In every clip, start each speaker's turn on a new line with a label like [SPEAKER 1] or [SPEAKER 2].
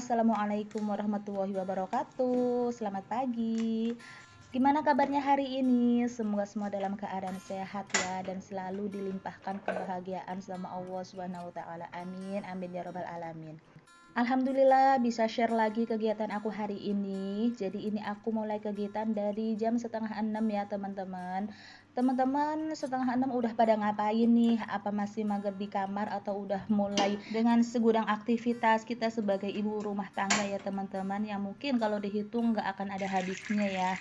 [SPEAKER 1] Assalamualaikum warahmatullahi wabarakatuh. Selamat pagi. Gimana kabarnya hari ini? Semoga semua dalam keadaan sehat ya dan selalu dilimpahkan kebahagiaan sama Allah Subhanahu wa taala. Amin. Amin ya rabbal alamin. Alhamdulillah bisa share lagi kegiatan aku hari ini. Jadi ini aku mulai kegiatan dari jam setengah 6 ya teman-teman. Teman-teman setengah 6 udah pada ngapain nih? Apa masih mager di kamar atau udah mulai dengan segudang aktivitas kita sebagai ibu rumah tangga ya teman-teman, yang mungkin kalau dihitung nggak akan ada habisnya ya.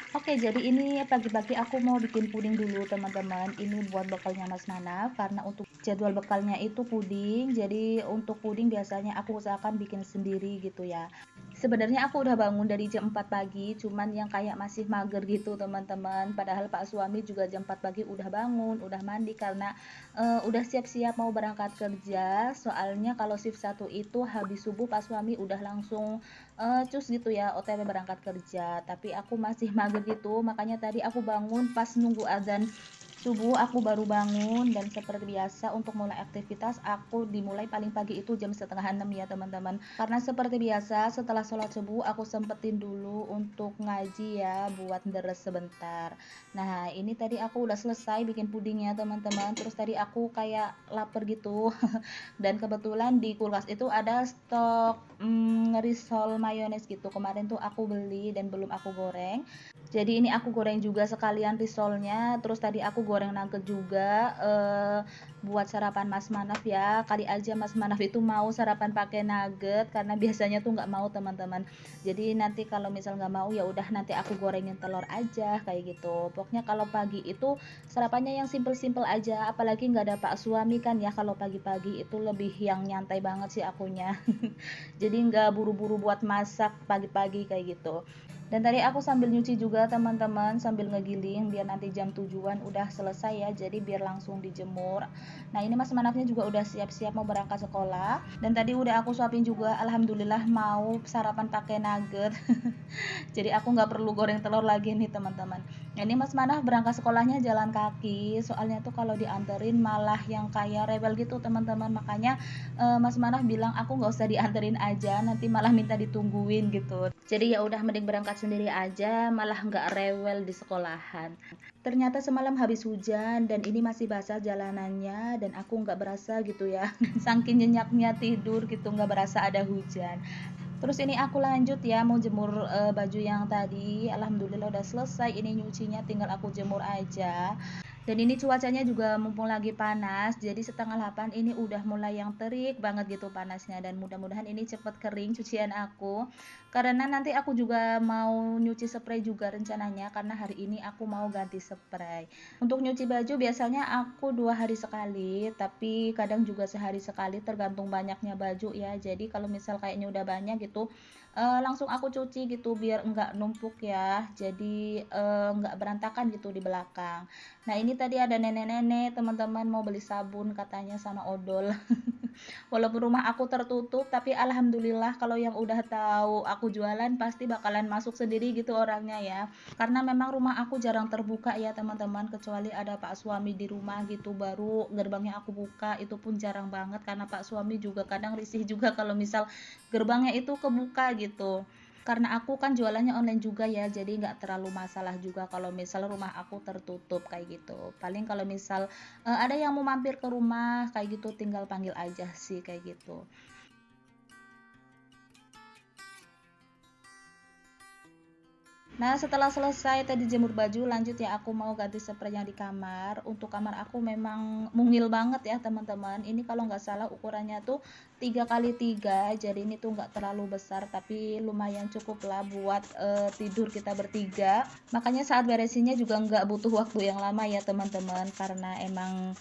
[SPEAKER 1] Oke, jadi ini pagi-pagi aku mau bikin puding dulu teman-teman. Ini buat bekalnya Mas Manaf karena untuk jadwal bekalnya itu puding. Jadi untuk puding biasanya aku usahakan bikin sendiri gitu ya. Sebenarnya aku udah bangun dari jam 4 pagi, cuman yang kayak masih mager gitu teman-teman. Padahal Pak suami juga jam 4 pagi udah bangun, udah mandi karena udah siap-siap mau berangkat kerja. Soalnya kalau shift 1 itu habis subuh Pak suami udah langsung cus gitu ya OTW berangkat kerja, tapi aku masih mager gitu, makanya tadi aku bangun pas nunggu azan subuh aku baru bangun. Dan seperti biasa untuk mulai aktivitas aku dimulai paling pagi itu jam setengah 6 ya teman-teman, karena seperti biasa setelah sholat subuh aku sempetin dulu untuk ngaji ya buat deres sebentar. Nah ini tadi aku udah selesai bikin pudingnya teman-teman, terus tadi aku kayak lapar gitu dan kebetulan di kulkas itu ada stok risol mayones gitu. Kemarin tuh aku beli dan belum aku goreng, jadi ini aku goreng juga sekalian risolnya. Terus tadi aku goreng nugget juga buat sarapan Mas Manaf ya. Kali aja Mas Manaf itu mau sarapan pakai nugget karena biasanya tuh nggak mau teman-teman. Jadi nanti kalau misal nggak mau ya udah nanti aku gorengin telur aja kayak gitu. Pokoknya kalau pagi itu sarapannya yang simple-simple aja, apalagi nggak ada Pak suami kan ya. Kalau pagi-pagi itu lebih yang nyantai banget sih akunya. Jadi nggak buru-buru buat masak pagi-pagi kayak gitu. Dan tadi aku sambil nyuci juga teman-teman, sambil ngegiling biar nanti jam tujuan udah selesai ya, jadi biar langsung dijemur. Nah ini Mas Manafnya juga udah siap-siap mau berangkat sekolah, dan tadi udah aku suapin juga, alhamdulillah mau sarapan pakai nugget. Jadi aku nggak perlu goreng telur lagi nih teman-teman. Nah, ini Mas Manaf berangkat sekolahnya jalan kaki, soalnya tuh kalau dianterin malah yang kayak rebel gitu teman-teman. Makanya Mas Manaf bilang aku nggak usah dianterin aja, nanti malah minta ditungguin gitu. Jadi ya udah mending berangkat sendiri aja, malah nggak rewel di sekolahan. Ternyata semalam habis hujan dan ini masih basah jalanannya dan aku nggak berasa gitu ya. Saking nyenyaknya tidur gitu nggak berasa ada hujan. Terus ini aku lanjut ya mau jemur baju yang tadi. Alhamdulillah udah selesai, ini nyucinya tinggal aku jemur aja. Dan ini cuacanya juga mumpung lagi panas, jadi setengah 8 ini udah mulai yang terik banget gitu panasnya. Dan mudah-mudahan ini cepet kering cucian aku, karena nanti aku juga mau nyuci spray juga rencananya, karena hari ini aku mau ganti spray. Untuk nyuci baju biasanya aku 2 hari sekali, tapi kadang juga sehari sekali tergantung banyaknya baju ya. Jadi kalau misal kayaknya udah banyak gitu langsung aku cuci gitu biar enggak numpuk ya, jadi enggak berantakan gitu di belakang. Nah ini tadi ada nenek-nenek teman-teman mau beli sabun katanya sama odol. Walaupun rumah aku tertutup, tapi alhamdulillah kalau yang udah tahu aku jualan pasti bakalan masuk sendiri gitu orangnya ya. Karena memang rumah aku jarang terbuka ya teman-teman, kecuali ada Pak suami di rumah gitu baru gerbangnya aku buka, itu pun jarang banget karena Pak suami juga kadang risih juga kalau misal gerbangnya itu kebuka gitu. Karena aku kan jualannya online juga ya, jadi nggak terlalu masalah juga kalau misal rumah aku tertutup kayak gitu. Paling kalau misal ada yang mau mampir ke rumah kayak gitu tinggal panggil aja sih kayak gitu. Nah setelah selesai tadi jemur baju lanjut ya aku mau ganti spray yang di kamar. Untuk kamar aku memang mungil banget ya teman-teman, ini kalau nggak salah ukurannya tuh 3 kali 3, jadi ini tuh nggak terlalu besar tapi lumayan cukup lah buat tidur kita bertiga. Makanya saat beresinnya juga nggak butuh waktu yang lama ya teman-teman, karena emang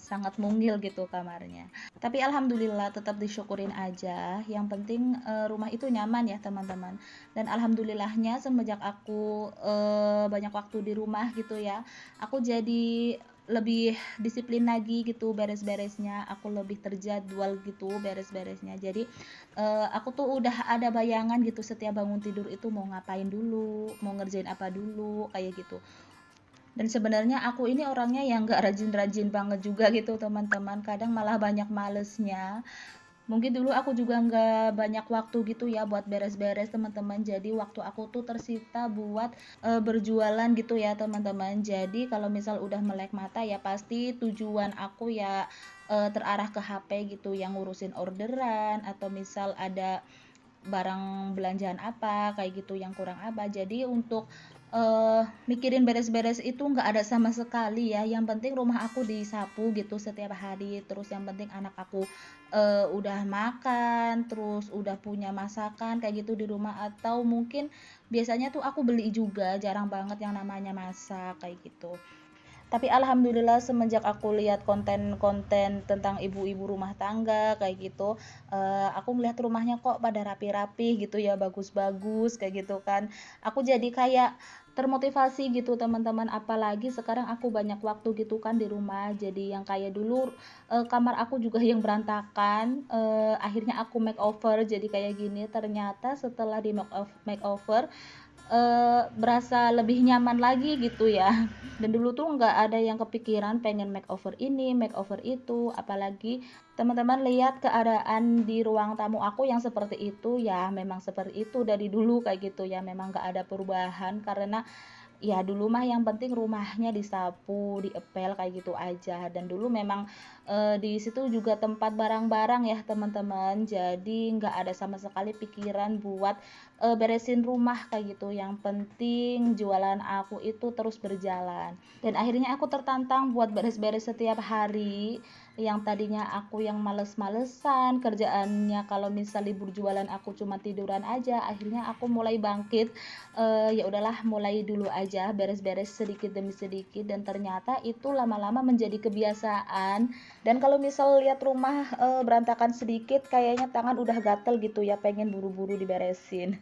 [SPEAKER 1] sangat mungil gitu kamarnya. Tapi alhamdulillah tetap disyukurin aja, yang penting rumah itu nyaman ya teman-teman. Dan alhamdulillahnya semenjak aku banyak waktu di rumah gitu ya, aku jadi lebih disiplin lagi gitu beres-beresnya, aku lebih terjadwal gitu beres-beresnya. Jadi aku tuh udah ada bayangan gitu setiap bangun tidur itu mau ngapain dulu, mau ngerjain apa dulu kayak gitu. Dan sebenarnya aku ini orangnya yang gak rajin-rajin banget juga gitu teman-teman, kadang malah banyak malesnya. Mungkin dulu aku juga nggak banyak waktu gitu ya buat beres-beres teman-teman. Jadi waktu aku tuh tersita buat berjualan gitu ya teman-teman. Jadi kalau misal udah melek mata ya pasti tujuan aku ya terarah ke HP gitu, yang ngurusin orderan atau misal ada barang belanjaan apa kayak gitu yang kurang apa. Jadi untuk mikirin beres-beres itu nggak ada sama sekali ya. Yang penting rumah aku disapu gitu setiap hari, terus yang penting anak aku udah makan, terus udah punya masakan kayak gitu di rumah, atau mungkin biasanya tuh aku beli juga, jarang banget yang namanya masak kayak gitu. Tapi alhamdulillah semenjak aku lihat konten-konten tentang ibu-ibu rumah tangga kayak gitu, aku melihat rumahnya kok pada rapi-rapi gitu ya, bagus-bagus kayak gitu kan. Aku jadi kayak termotivasi gitu teman-teman, apalagi sekarang aku banyak waktu gitu kan di rumah. Jadi yang kayak dulu kamar aku juga yang berantakan, akhirnya aku makeover jadi kayak gini. Ternyata setelah di makeover berasa lebih nyaman lagi gitu ya. Dan dulu tuh nggak ada yang kepikiran pengen makeover ini, makeover itu, apalagi teman-teman lihat keadaan di ruang tamu aku yang seperti itu, ya memang seperti itu dari dulu kayak gitu ya, memang nggak ada perubahan karena ya dulu mah yang penting rumahnya disapu, diepel kayak gitu aja. Dan dulu memang di situ juga tempat barang-barang ya teman-teman. Jadi nggak ada sama sekali pikiran buat beresin rumah kayak gitu. Yang penting jualan aku itu terus berjalan. Dan akhirnya aku tertantang buat beres-beres setiap hari. Yang tadinya aku yang males-malesan kerjaannya, kalau misal libur jualan aku cuma tiduran aja, akhirnya aku mulai bangkit. Ya udahlah, mulai dulu aja beres-beres sedikit demi sedikit, dan ternyata itu lama-lama menjadi kebiasaan. Dan kalau misal lihat rumah berantakan sedikit, kayaknya tangan udah gatel gitu ya, pengen buru-buru diberesin.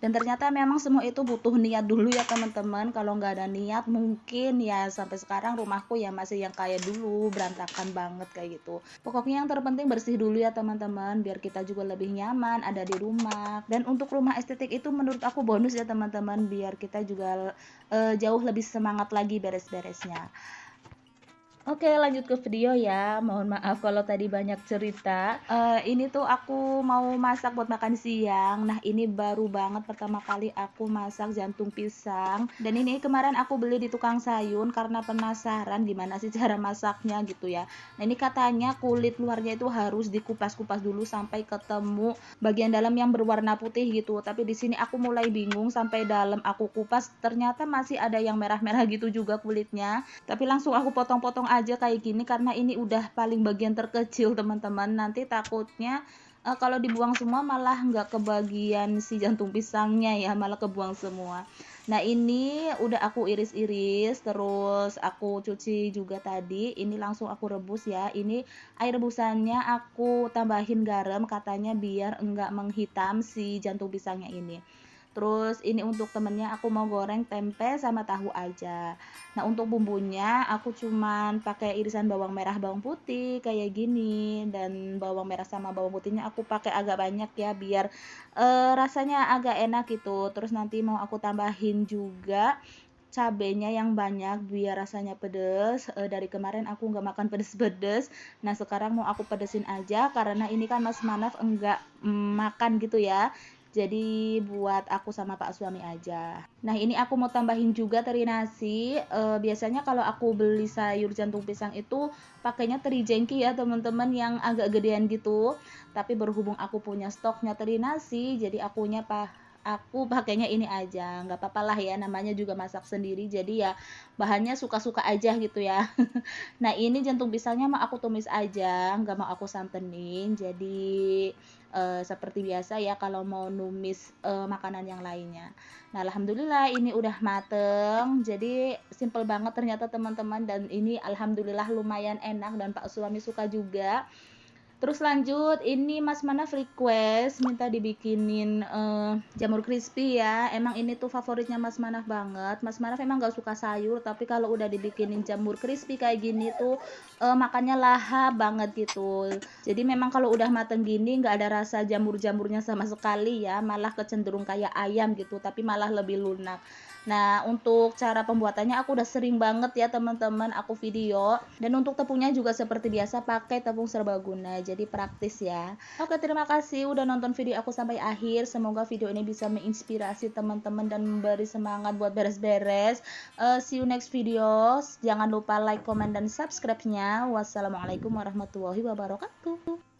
[SPEAKER 1] Dan ternyata memang semua itu butuh niat dulu ya teman-teman. Kalau nggak ada niat mungkin ya sampai sekarang rumahku ya masih yang kayak dulu, berantakan banget kayak gitu. Pokoknya yang terpenting bersih dulu ya teman-teman, biar kita juga lebih nyaman ada di rumah. Dan untuk rumah estetik itu menurut aku bonus ya teman-teman, biar kita juga jauh lebih semangat lagi beres-beresnya. Oke, lanjut ke video ya. Mohon maaf kalau tadi banyak cerita. Ini tuh aku mau masak buat makan siang. Nah, ini baru banget pertama kali aku masak jantung pisang. Dan ini kemarin aku beli di tukang sayur karena penasaran gimana sih cara masaknya gitu ya. Nah, ini katanya kulit luarnya itu harus dikupas-kupas dulu sampai ketemu bagian dalam yang berwarna putih gitu. Tapi di sini aku mulai bingung, sampai dalam aku kupas ternyata masih ada yang merah-merah gitu juga kulitnya. Tapi langsung aku potong-potong aja kayak gini karena ini udah paling bagian terkecil teman-teman. Nanti takutnya kalau dibuang semua malah nggak kebagian si jantung pisangnya ya, malah kebuang semua. Nah, ini udah aku iris-iris, terus aku cuci juga tadi. Ini langsung aku rebus ya. Ini air rebusannya aku tambahin garam katanya biar enggak menghitam si jantung pisangnya ini. Terus ini untuk temennya aku mau goreng tempe sama tahu aja. Nah, untuk bumbunya aku cuman pakai irisan bawang merah, bawang putih kayak gini, dan bawang merah sama bawang putihnya aku pakai agak banyak ya biar rasanya agak enak gitu. Terus nanti mau aku tambahin juga cabenya yang banyak biar rasanya pedes. Dari kemarin aku nggak makan pedes-pedes, nah sekarang mau aku pedesin aja karena ini kan Mas Manaf enggak makan gitu ya, jadi buat aku sama Pak suami aja. Nah, ini aku mau tambahin juga teri nasi. Biasanya kalau aku beli sayur jantung pisang itu pakainya teri jengki ya teman-teman, yang agak gedean gitu. Tapi berhubung aku punya stoknya teri nasi, jadi aku pakainya ini aja. Nggak apa-apa lah ya, namanya juga masak sendiri. Jadi ya bahannya suka-suka aja gitu ya. Nah, ini jantung pisangnya mau aku tumis aja, nggak mau aku santenin. Jadi seperti biasa ya kalau mau numis makanan yang lainnya. Nah, alhamdulillah ini udah mateng. Jadi simple banget ternyata teman-teman, dan ini alhamdulillah lumayan enak dan Pak suami suka juga. Terus lanjut, ini Mas Manaf request minta dibikinin jamur crispy ya. Emang ini tuh favoritnya Mas Manaf banget. Mas Manaf emang gak suka sayur, tapi kalau udah dibikinin jamur crispy kayak gini tuh makannya lahap banget gitu. Jadi memang kalau udah mateng gini nggak ada rasa jamur-jamurnya sama sekali ya, malah kecenderung kayak ayam gitu, tapi malah lebih lunak. Nah, untuk cara pembuatannya aku udah sering banget ya teman-teman aku video. Dan untuk tepungnya juga seperti biasa pakai tepung serbaguna. jadi praktis ya. Oke, terima kasih udah nonton video aku sampai akhir. Semoga video ini bisa menginspirasi teman-teman dan memberi semangat buat beres-beres. See you next video. Jangan lupa like, comment, dan subscribe-nya. Wassalamualaikum warahmatullahi wabarakatuh.